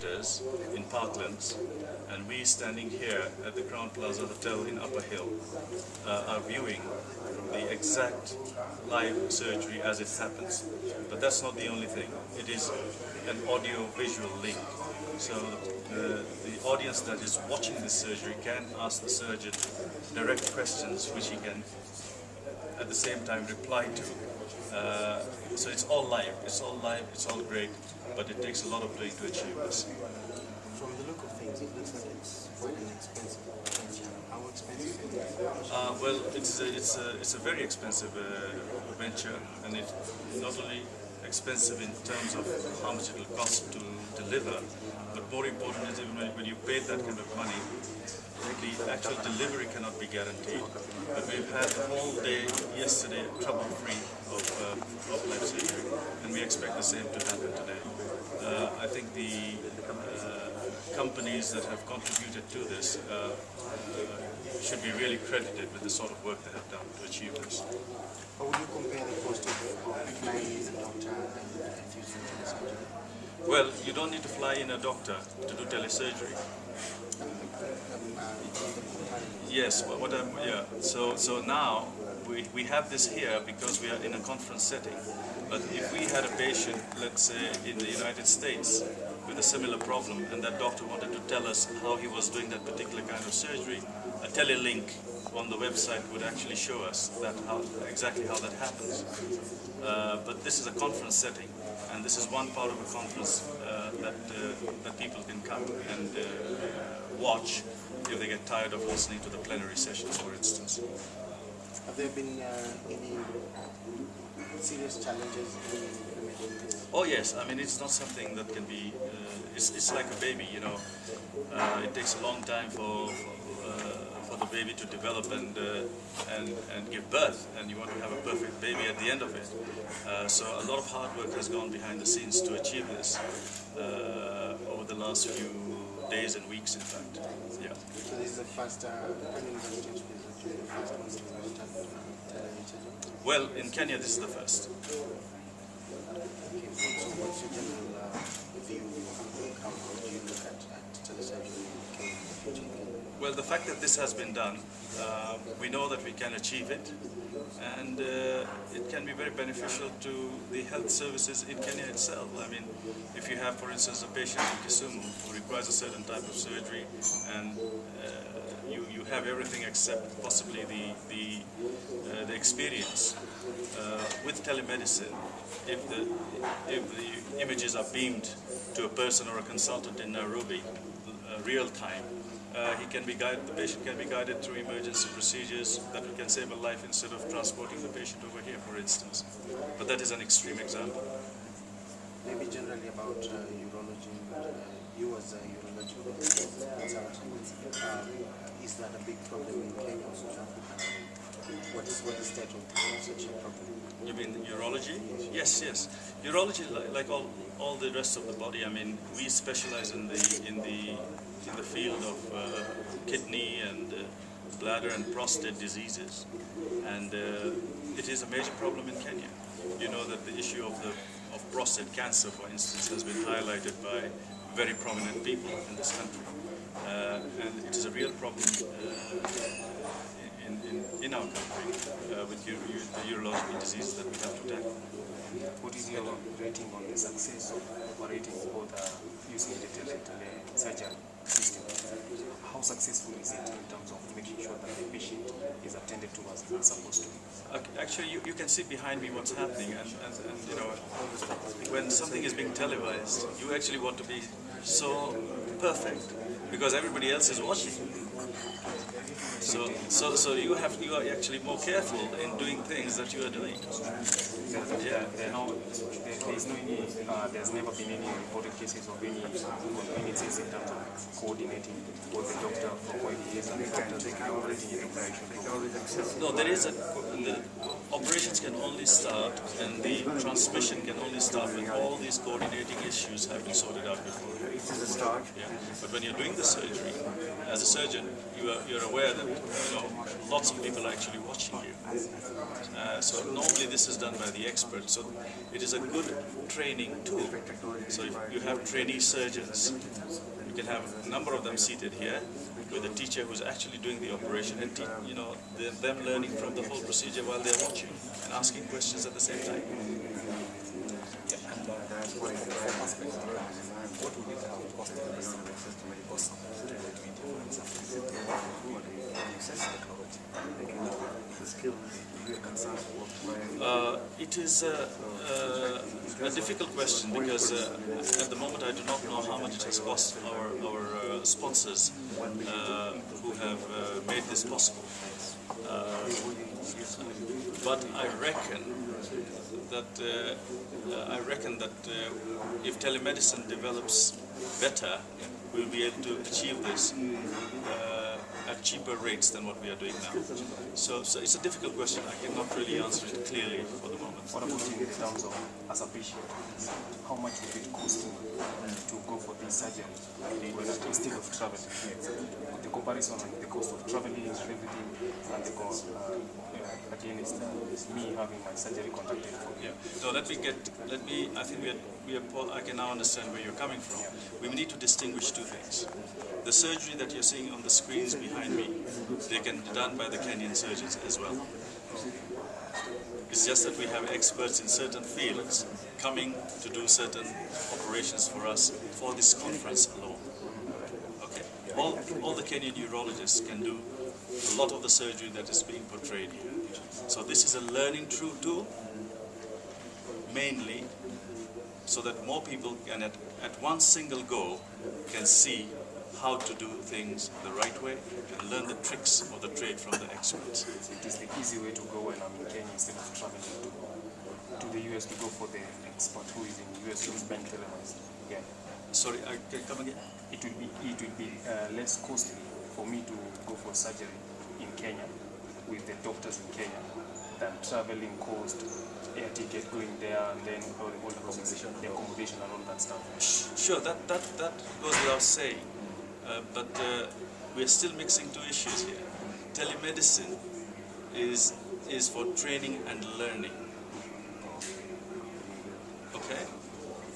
theaters in Parklands, and we standing here at the Crown Plaza Hotel in Upper Hill are viewing the exact live surgery as it happens. But that's not the only thing. It is an audio-visual link. So the audience that is watching this surgery can ask the surgeon direct questions which he can at the same time reply to. So it's all live, it's all great, but it takes a lot of doing to achieve this. From the look of things, it looks like it's quite an expensive venture. How expensive is it? Well, it's a very expensive venture, and it's not only expensive in terms of how much it will cost to deliver, but more important is when you pay that kind of money, the actual delivery cannot be guaranteed. But we've had the whole day yesterday trouble-free of life surgery, and we expect the same to happen today. I think the companies that have contributed to this should be really credited with the sort of work they have done to achieve this. How would you compare the cost of flying a doctor and using telesurgery? Well, you don't need to fly in a doctor to do telesurgery. Yes, but So now we have this here because we are in a conference setting. But if we had a patient, let's say in the United States, with a similar problem, and that doctor wanted to tell us how he was doing that particular kind of surgery, a telelink on the website would actually show us exactly how that happens. But this is a conference setting, and this is one part of a conference that people can come and watch if they get tired of listening to the plenary sessions, for instance. Have there been any serious challenges in implementing this? Oh yes, I mean it's not something that can be. It's like a baby, you know. It takes a long time for the baby to develop and give birth, and you want to have a perfect baby at the end of it. So a lot of hard work has gone behind the scenes to achieve this over the last few days and weeks, in fact. Yeah. So this is the first university hospital, the first one to start telesurgery? Well, in Kenya, this is the first. Okay, so what's your general view of how do you look at telesurgery in the future? Well, the fact that this has been done, we know that we can achieve it, and it can be very beneficial to the health services in Kenya itself. I mean, if you have, for instance, a patient in Kisumu who requires a certain type of surgery, and you have everything except possibly the experience with telemedicine. If the images are beamed to a person or a consultant in Nairobi, real time, the patient can be guided through emergency procedures that can save a life instead of transporting the patient over here, for instance. But that is an extreme example. Maybe generally about urology, you as a urology consultant, is that a big problem in Kenya? What is the state of such a problem? You mean urology? Yes. Urology, like all the rest of the body. I mean, we specialize in the field of kidney and bladder and prostate diseases, and it is a major problem in Kenya. You know that the issue of prostate cancer, for instance, has been highlighted by very prominent people in this country, and it is a real problem in our country with the urological diseases that we have to tackle. What is your rating on the success of operating both using the telesurgery system? How successful is it in terms of making sure that the patient is attended to as it's supposed to be? Actually, you can see behind me what's happening, and you know, when something is being televised, you actually want to be so perfect because everybody else is watching. So you are actually more careful in doing things that you are doing. Yeah. There's never been any reported cases of any inconveniences in terms of coordinating both the doctor from where he is and the doctor operating in operation. No, the operations can only start, and the transmission can only start when all these coordinating issues have been sorted out before. Yeah. But when you're doing the surgery, as a surgeon, you're aware that lots of people are actually watching you. So normally this is done by the expert. So it is a good training tool. So if you have trainee surgeons, you can have a number of them seated here with a teacher who's actually doing the operation, and them learning from the whole procedure while they're watching and asking questions at the same time. What would it have cost the medical support to influence the skills you are concerned with? It is a difficult question because at the moment I do not know how much it has cost our sponsors who have made this possible. But I reckon that if telemedicine develops better, we'll be able to achieve this at cheaper rates than what we are doing now. So it's a difficult question. I cannot really answer it clearly for the moment. What about in terms of, as a patient, how much would it cost me to go for this surgery instead of traveling? The comparison on the cost of traveling and everything, and the cost against me having my surgery conducted for me. Yeah. So I think I can now understand where you're coming from. We need to distinguish two things. The surgery that you're seeing on the screens behind me, they can be done by the Kenyan surgeons as well. It's just that we have experts in certain fields coming to do certain operations for us for this conference alone. Okay. All the Kenyan urologists can do a lot of the surgery that is being portrayed here. So this is a learning tool, mainly so that more people can at one single go can see how to do things the right way and learn the tricks of the trade from the experts. It is the easy way to go when I'm in Kenya instead of traveling to the US to go for the expert who is in the US who's being televised. Yeah. Sorry, I can come again? It will be less costly for me to go for surgery in Kenya with the doctors in Kenya than traveling cost, air ticket going there, and then all the accommodation and all that stuff. Sure, that goes without saying. But we're still mixing two issues here. Telemedicine is for training and learning. Okay?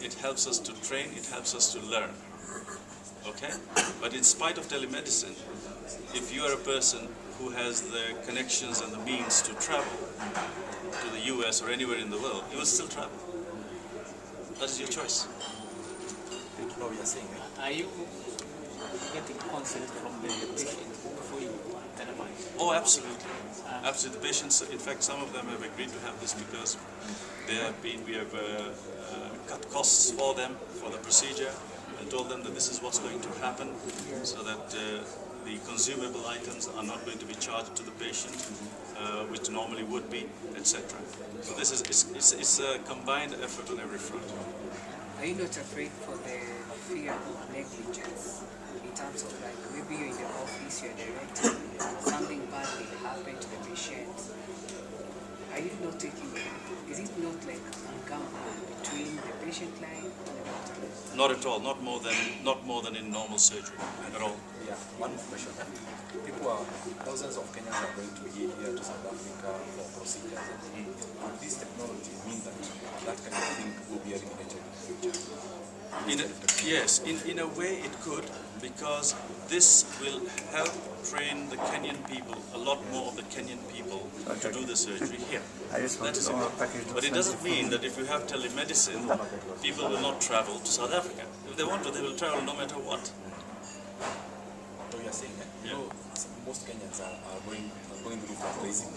It helps us to train, it helps us to learn. Okay? But in spite of telemedicine, if you are a person who has the connections and the means to travel to the US or anywhere in the world, you will still travel. That is your choice. No, we are saying Are you getting consent from the patient before you telemize? Oh, absolutely. Absolutely. The patients, in fact, some of them have agreed to have this because we have cut costs for them for the procedure and told them that this is what's going to happen so that the consumable items are not going to be charged to the patient, which normally would be, etc. So this is it's a combined effort on every front. Are you not afraid for the fear of negligence in terms of like maybe you're in the office, you're directing, something bad will happen to the patient? Are you not taking, is it not like ungoverned between the patient line and the doctor? Not at all. Not more than in normal surgery at all. Yeah, one question. Thousands of Kenyans are going to be here to South Africa for procedures. Would this technology mean that kind of thing will be eliminated in the future? Yes, in a way it could, because this will help train the Kenyan people, a lot more of the Kenyan people, to do the surgery here. That is important. But it doesn't mean that if you have telemedicine, people will not travel to South Africa. If they want to, they will travel no matter what. So you are saying, most Kenyans are going through fundraising.